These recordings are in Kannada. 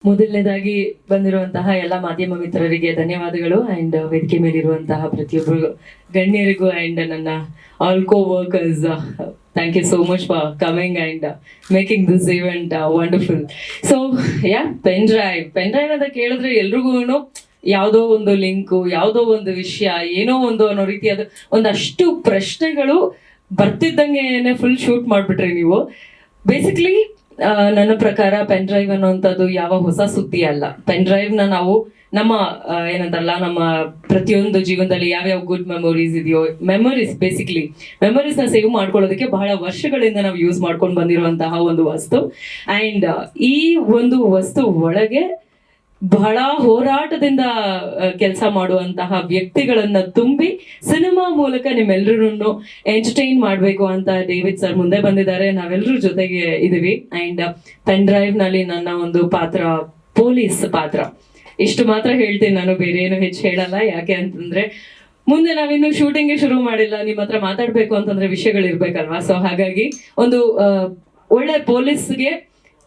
ಮೊದಲನೇದಾಗಿ ಬಂದಿರುವಂತಹ ಎಲ್ಲ ಮಾಧ್ಯಮ ಮಿತ್ರರಿಗೆ ಧನ್ಯವಾದಗಳು ಅಂಡ್ ವೇದಿಕೆ ಮೇಲಿರುವಂತಹ ಪ್ರತಿಯೊಬ್ಬರು ಗಣ್ಯರಿಗೂ ಅಂಡ್ ನನ್ನ all co workers thank you so much for coming and making this event wonderful. So pen drive ಅಂತ ಕೇಳಿದ್ರೆ ಎಲ್ರಿಗೂ ಯಾವುದೋ ಒಂದು ಲಿಂಕು, ಯಾವುದೋ ಒಂದು ವಿಷಯ, ಏನೋ ಒಂದು ಅನ್ನೋ ರೀತಿಯಾದ ಒಂದಷ್ಟು ಪ್ರಶ್ನೆಗಳು ಬರ್ತಿದ್ದಂಗೆ ಫುಲ್ ಶೂಟ್ ಮಾಡಿಬಿಟ್ರಿ ನೀವು. ಬೇಸಿಕ್ಲಿ ನನ್ನ ಪ್ರಕಾರ ಪೆನ್ ಡ್ರೈವ್ ಅನ್ನುವಂಥದ್ದು ಯಾವ ಹೊಸ ಸುದ್ದಿ ಅಲ್ಲ. ಪೆನ್ ಡ್ರೈವ್ನ ನಾವು ನಮ್ಮ ಏನಂತಾರಲ್ಲ, ನಮ್ಮ ಪ್ರತಿಯೊಂದು ಜೀವನದಲ್ಲಿ ಯಾವ್ಯಾವ ಗುಡ್ ಮೆಮೊರೀಸ್ ಇದೆಯೋ, ಮೆಮೊರೀಸ್ನ ಸೇವ್ ಮಾಡ್ಕೊಳ್ಳೋದಕ್ಕೆ ಬಹಳ ವರ್ಷಗಳಿಂದ ನಾವು ಯೂಸ್ ಮಾಡ್ಕೊಂಡು ಬಂದಿರುವಂತಹ ಒಂದು ವಸ್ತು. ಆ್ಯಂಡ್ ಈ ಒಂದು ವಸ್ತು ಒಳಗೆ ಬಹಳ ಹೋರಾಟದಿಂದ ಕೆಲಸ ಮಾಡುವಂತಹ ವ್ಯಕ್ತಿಗಳನ್ನ ತುಂಬಿ ಸಿನಿಮಾ ಮೂಲಕ ನಿಮ್ಮೆಲ್ಲರೂ ಎಂಟರ್ಟೈನ್ ಮಾಡಬೇಕು ಅಂತ ಡೇವಿಡ್ ಸರ್ ಮುಂದೆ ಬಂದಿದ್ದಾರೆ. ನಾವೆಲ್ಲರೂ ಜೊತೆಗೆ ಇದೀವಿ. ಅಂಡ್ ಪೆನ್ ಡ್ರೈವ್ ನಲ್ಲಿ ನನ್ನ ಒಂದು ಪಾತ್ರ ಪೊಲೀಸ್ ಪಾತ್ರ. ಇಷ್ಟು ಮಾತ್ರ ಹೇಳ್ತೀನಿ, ನಾನು ಬೇರೆ ಏನು ಹೆಚ್ಚು ಹೇಳಲ್ಲ. ಯಾಕೆ ಅಂತಂದ್ರೆ ಮುಂದೆ ನಾವಿನ್ನು ಶೂಟಿಂಗ್ ಶುರು ಮಾಡಿಲ್ಲ, ನಿಮ್ಮ ಹತ್ರ ಮಾತಾಡ್ಬೇಕು ಅಂತಂದ್ರೆ ವಿಷಯಗಳಿರ್ಬೇಕಲ್ವಾ. ಸೊ ಹಾಗಾಗಿ ಒಂದು ಒಳ್ಳೆ ಪೊಲೀಸ್ಗೆ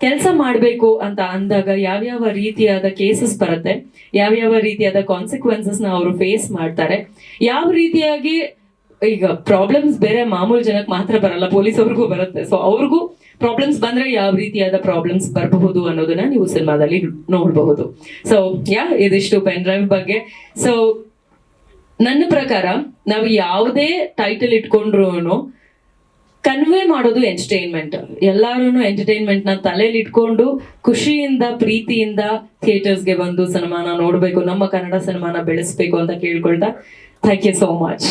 ಕೆಲಸ ಮಾಡಬೇಕು ಅಂತ ಅಂದಾಗ ಯಾವ್ಯಾವ ರೀತಿಯಾದ ಕೇಸಸ್ ಬರುತ್ತೆ, ಯಾವ್ಯಾವ ರೀತಿಯಾದ ಕಾನ್ಸಿಕ್ವೆನ್ಸಸ್ನ ಅವರು ಫೇಸ್ ಮಾಡ್ತಾರೆ, ಯಾವ ರೀತಿಯಾಗಿ ಈಗ ಪ್ರಾಬ್ಲಮ್ಸ್ ಬೇರೆ ಮಾಮೂಲು ಜನಕ್ಕೆ ಮಾತ್ರ ಬರಲ್ಲ, ಪೊಲೀಸ್ ಅವ್ರಿಗೂ ಬರುತ್ತೆ. ಸೊ ಅವ್ರಿಗೂ ಪ್ರಾಬ್ಲಮ್ಸ್ ಬಂದ್ರೆ ಯಾವ ರೀತಿಯಾದ ಪ್ರಾಬ್ಲಮ್ಸ್ ಬರಬಹುದು ಅನ್ನೋದನ್ನ ನೀವು ಸಿನಿಮಾದಲ್ಲಿ ನೋಡಬಹುದು. ಸೊ ಇದಿಷ್ಟು ಪೆನ್ ಡ್ರೈವ್ ಬಗ್ಗೆ. ಸೊ ನನ್ನ ಪ್ರಕಾರ ನಾವು ಯಾವುದೇ ಟೈಟಲ್ ಇಟ್ಕೊಂಡ್ರು ಕನ್ವೆ ಮಾಡೋದು ಎಂಟರ್ಟೈನ್ಮೆಂಟ್. ಎಲ್ಲಾರು ಎಂಟರ್ಟೈನ್ಮೆಂಟ್ ನ ತಲೆಯಲ್ಲಿ ಇಟ್ಕೊಂಡು ಖುಷಿಯಿಂದ ಪ್ರೀತಿಯಿಂದ ಥಿಯೇಟರ್ಸ್ಗೆ ಬಂದು ಸಿನಿಮಾನ ನೋಡ್ಬೇಕು, ನಮ್ಮ ಕನ್ನಡ ಸಿನಿಮಾನ ಬೆಳೆಸ್ಬೇಕು ಅಂತ ಕೇಳ್ಕೊಳ್ತಾ ಥ್ಯಾಂಕ್ ಯು ಸೋ ಮಚ್.